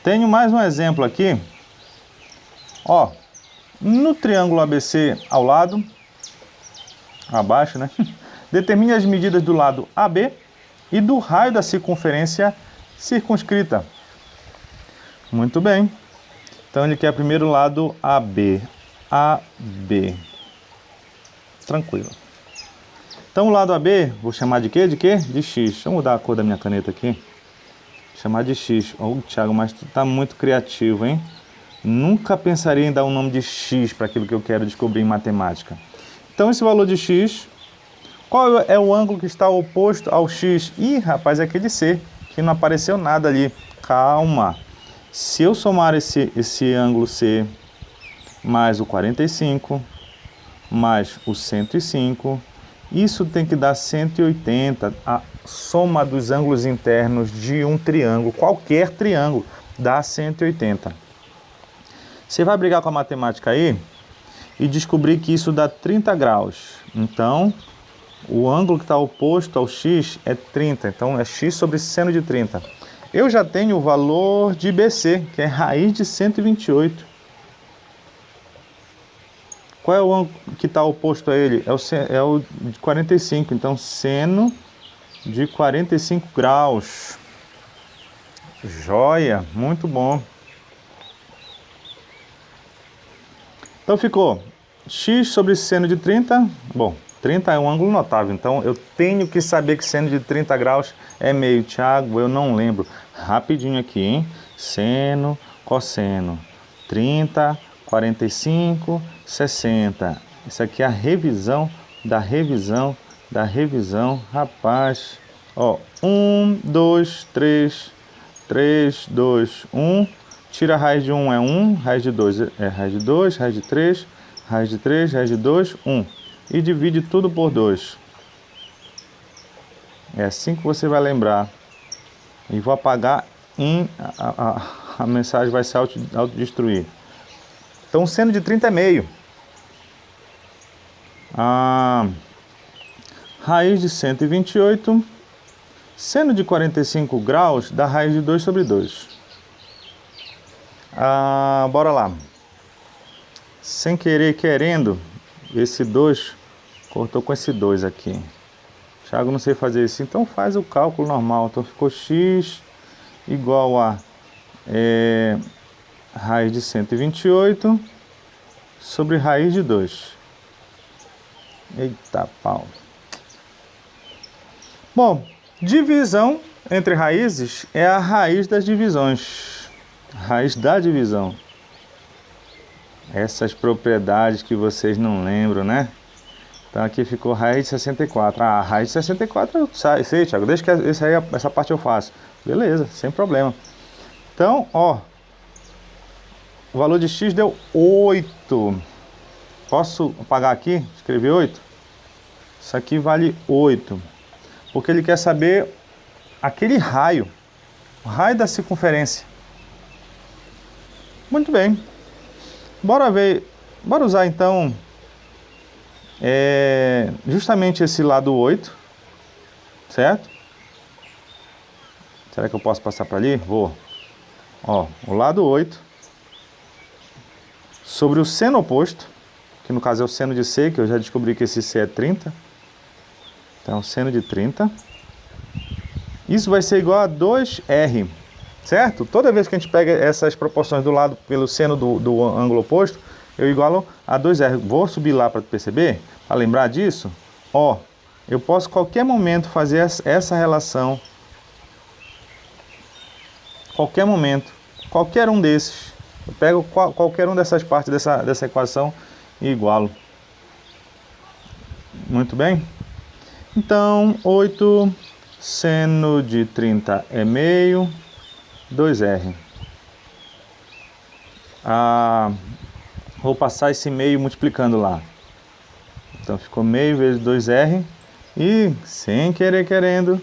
Tenho mais um exemplo aqui. Ó, no triângulo ABC ao lado, abaixo, né? Determine as medidas do lado AB e do raio da circunferência circunscrita. Muito bem. Então ele quer primeiro o lado AB. AB. Tranquilo. Então o lado AB, vou chamar de quê? De quê? De X. Deixa eu mudar a cor da minha caneta aqui. Chamar de X. Oh, Thiago, mas tu tá muito criativo, hein? Nunca pensaria em dar um nome de X para aquilo que eu quero descobrir em matemática. Então esse valor de X, qual é o ângulo que está oposto ao X? Ih, rapaz, é aquele C, que não apareceu nada ali. Calma. Se eu somar esse ângulo C mais o 45, mais o 105, isso tem que dar 180, a soma dos ângulos internos de um triângulo, qualquer triângulo, dá 180. Você vai brigar com a matemática aí e descobrir que isso dá 30 graus. Então, o ângulo que está oposto ao x é 30, então é x sobre seno de 30. Eu já tenho o valor de BC, que é raiz de 128. Qual é o ângulo que está oposto a ele? É o de 45, então seno de 45 graus. Joia, muito bom. Então ficou x sobre seno de 30. Bom, 30 é um ângulo notável, então eu tenho que saber que seno de 30 graus é meio. Thiago, eu não lembro. Rapidinho aqui, hein? Seno, cosseno. 30, 45, 60. Isso aqui é a revisão da revisão da revisão. Rapaz, ó, 1, 2, 3, 3, 2, 1. Tira a raiz de 1 é 1, raiz de 2 é raiz de 2, raiz de 3, raiz de 3, raiz de 2, 1. E divide tudo por 2. É assim que você vai lembrar. E vou apagar a mensagem vai se autodestruir. Então, seno de 30 é meio. Raiz de 128. Seno de 45 graus dá raiz de 2 sobre 2. Bora lá. Sem querer, querendo, esse 2 cortou com esse 2 aqui. Thiago, não sei fazer isso. Então faz o cálculo normal. Então ficou x igual a raiz de 128 sobre raiz de 2. Eita pau. Bom, divisão entre raízes é a raiz das divisões. Raiz da divisão. Essas propriedades que vocês não lembram, né? Então aqui ficou raiz de 64. Raiz de 64 eu sei, Thiago. Deixa que essa parte eu faço. Beleza, sem problema. Então, ó. O valor de x deu 8. Posso apagar aqui? Escrever 8? Isso aqui vale 8. Porque ele quer saber aquele raio. O raio da circunferência. Muito bem. Bora ver. Bora usar então justamente esse lado 8. Certo? Será que eu posso passar para ali? Vou. Ó, o lado 8 sobre o seno oposto, que no caso é o seno de C, que eu já descobri que esse C é 30. Então, seno de 30. Isso vai ser igual a 2R, certo? Toda vez que a gente pega essas proporções do lado pelo seno do ângulo oposto, eu igualo a 2R. Vou subir lá para perceber, para lembrar disso. Ó, eu posso a qualquer momento fazer essa relação. Qualquer momento, qualquer um desses. Eu pego qualquer uma dessas partes dessa equação e igualo. Muito bem? Então, 8 seno de 30 é meio, 2R. Vou passar esse meio multiplicando lá. Então, ficou meio vezes 2R. E, sem querer, querendo,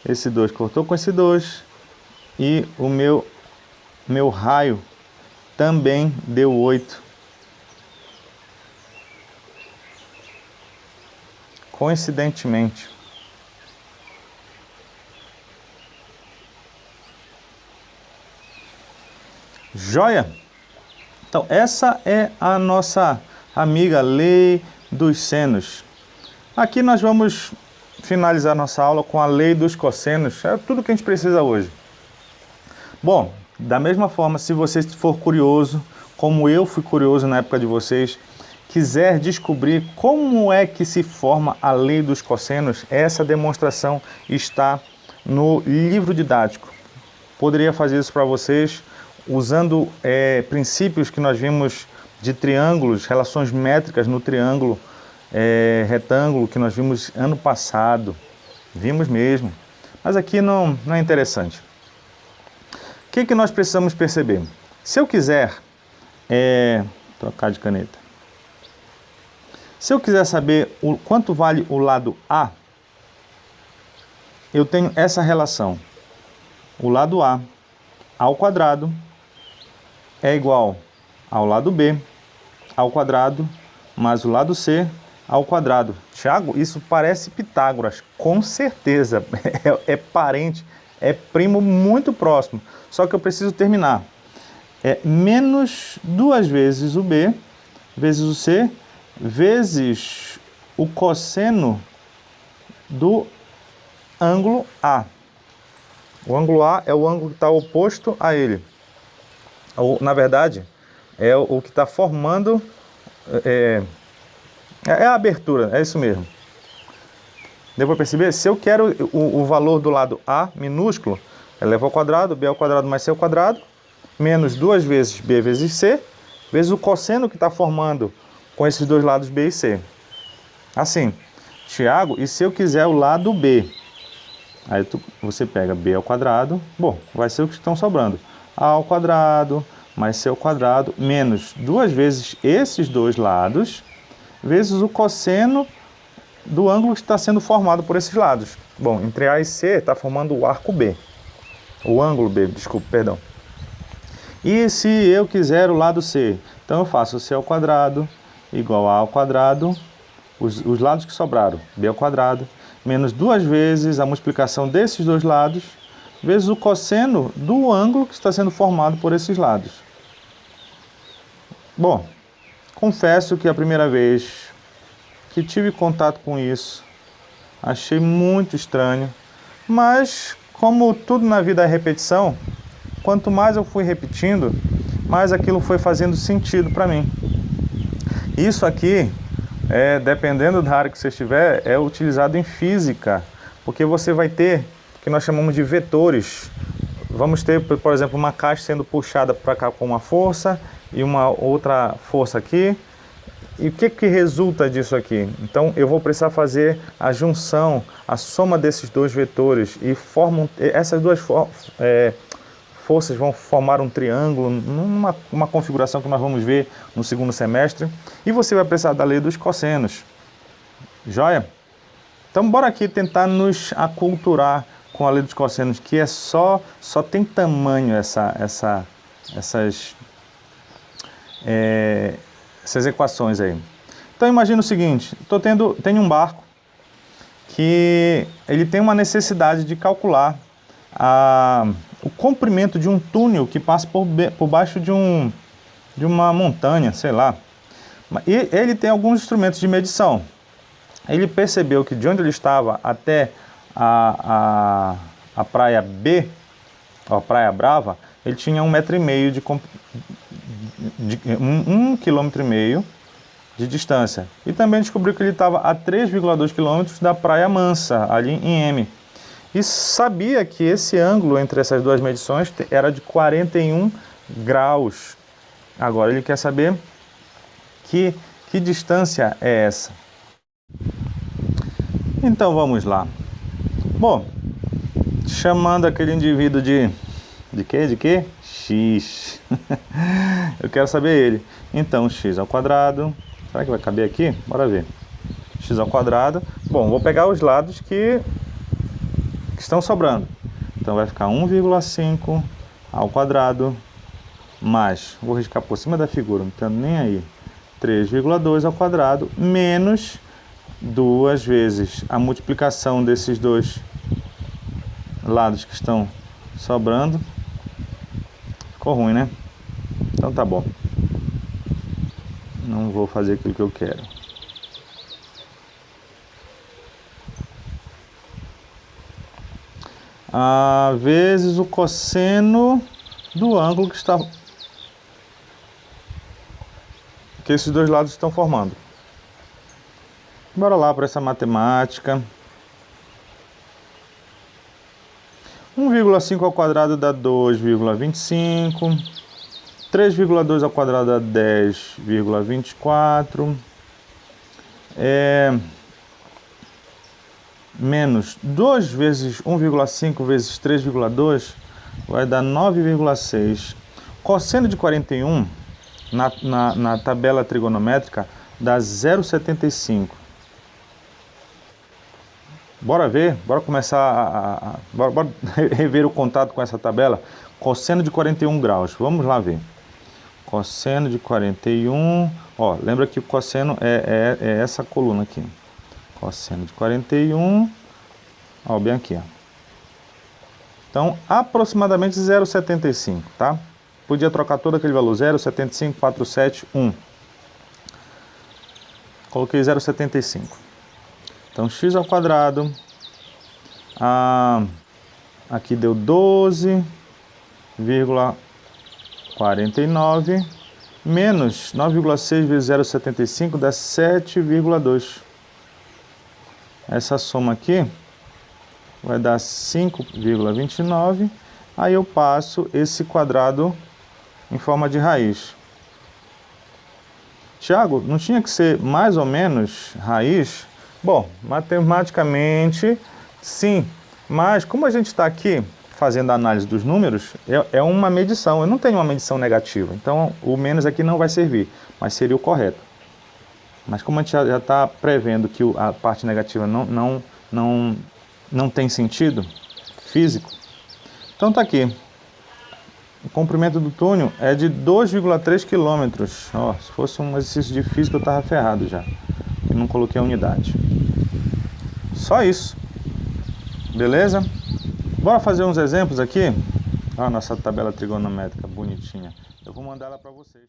esse 2 cortou com esse 2. E o meu raio também deu 8. Coincidentemente. Joia? Então, essa é a nossa amiga lei dos senos. Aqui nós vamos finalizar nossa aula com a lei dos cossenos. É tudo que a gente precisa hoje. Bom, da mesma forma, se você for curioso, como eu fui curioso na época de vocês, quiser descobrir como é que se forma a lei dos cossenos, essa demonstração está no livro didático. Poderia fazer isso para vocês usando princípios que nós vimos de triângulos, relações métricas no triângulo retângulo que nós vimos ano passado. Vimos mesmo, mas aqui não é interessante. O que nós precisamos perceber? Se eu quiser trocar de caneta. Se eu quiser saber o quanto vale o lado A, eu tenho essa relação. O lado A ao quadrado é igual ao lado B ao quadrado mais o lado C ao quadrado. Tiago, isso parece Pitágoras, com certeza. É parente, é primo muito próximo. Só que eu preciso terminar. É menos 2 vezes o B vezes o C vezes o cosseno do ângulo A. O ângulo A é o ângulo que está oposto a ele. Ou, na verdade, é o que está formando... É a abertura, é isso mesmo. Deu para perceber? Se eu quero o valor do lado A minúsculo, eleva ao quadrado, B ao quadrado mais C ao quadrado, menos 2 vezes B vezes C, vezes o cosseno que está formando com esses dois lados B e C. Assim, Tiago, e se eu quiser o lado B? Aí você pega B ao quadrado, bom, vai ser o que estão sobrando. A ao quadrado mais C ao quadrado, menos 2 vezes esses dois lados, vezes o cosseno do ângulo que está sendo formado por esses lados. Bom, entre A e C está formando o arco B. O ângulo B, desculpa, perdão. E se eu quiser o lado C? Então eu faço C ao quadrado igual A ao quadrado, os lados que sobraram, B ao quadrado, menos 2 vezes a multiplicação desses dois lados, vezes o cosseno do ângulo que está sendo formado por esses lados. Bom, confesso que a primeira vez que tive contato com isso, achei muito estranho, mas como tudo na vida é repetição, quanto mais eu fui repetindo, mais aquilo foi fazendo sentido para mim. Isso aqui, dependendo da área que você estiver, é utilizado em física, porque você vai ter o que nós chamamos de vetores. Vamos ter, por exemplo, uma caixa sendo puxada para cá com uma força e uma outra força aqui. E o que resulta disso aqui? Então eu vou precisar fazer a junção, a soma desses dois vetores e essas duas forças vão formar um triângulo, numa configuração que nós vamos ver no segundo semestre. E você vai precisar da lei dos cossenos. Joia? Então bora aqui tentar nos aculturar com a lei dos cossenos, que é só tem tamanho essas equações aí. Então imagina o seguinte, tenho um barco que ele tem uma necessidade de calcular o comprimento de um túnel que passa por baixo de uma montanha, sei lá. E ele tem alguns instrumentos de medição. Ele percebeu que de onde ele estava até a praia B, a Praia Brava, ele tinha 1,5 metro de 1,5 km de distância. E também descobriu que ele estava a 3,2 km da Praia Mansa, ali em M. E sabia que esse ângulo entre essas duas medições era de 41 graus. Agora ele quer saber que distância é essa. Então vamos lá. Bom, chamando aquele indivíduo de quê? De quê? X. Eu quero saber ele. Então, x ao quadrado. Será que vai caber aqui? Bora ver. X ao quadrado. Bom, vou pegar os lados que estão sobrando. Então vai ficar 1,5 ao quadrado mais, vou riscar por cima da figura, não estou nem aí, 3,2 ao quadrado menos 2 vezes a multiplicação desses dois lados que estão sobrando. Ficou ruim, né? Então tá bom. Não vou fazer aquilo que eu quero. Vezes o cosseno do ângulo que esses dois lados estão formando. Bora lá para essa matemática. 1,5 ao quadrado dá 2,25. 3,2 ao quadrado dá 10,24. Menos 2 vezes 1,5 vezes 3,2 vai dar 9,6. Cosseno de 41 na tabela trigonométrica dá 0,75. Bora ver, bora começar bora rever o contato com essa tabela. Cosseno de 41 graus, vamos lá ver. Cosseno de 41, ó, lembra que o cosseno é essa coluna aqui. Cosseno de 41, ó, bem aqui, ó. Então, aproximadamente 0,75, tá? Podia trocar todo aquele valor, 0,75, 47, 1. Coloquei 0,75. Então, x ao quadrado, aqui deu 12,49, menos 9,6 vezes 0,75 dá 7,2. Essa soma aqui vai dar 5,29. Aí eu passo esse quadrado em forma de raiz. Tiago, não tinha que ser mais ou menos raiz? Bom, matematicamente, sim. Mas como a gente está aqui fazendo a análise dos números, é uma medição. Eu não tenho uma medição negativa. Então, o menos aqui não vai servir, mas seria o correto. Mas como a gente já está prevendo que a parte negativa não tem sentido físico, então está aqui. O comprimento do túnel é de 2,3 km. Ó, se fosse um exercício de física eu estava ferrado já. Eu não coloquei a unidade. Só isso. Beleza? Bora fazer uns exemplos aqui. Ó, a nossa tabela trigonométrica bonitinha. Eu vou mandar ela para vocês.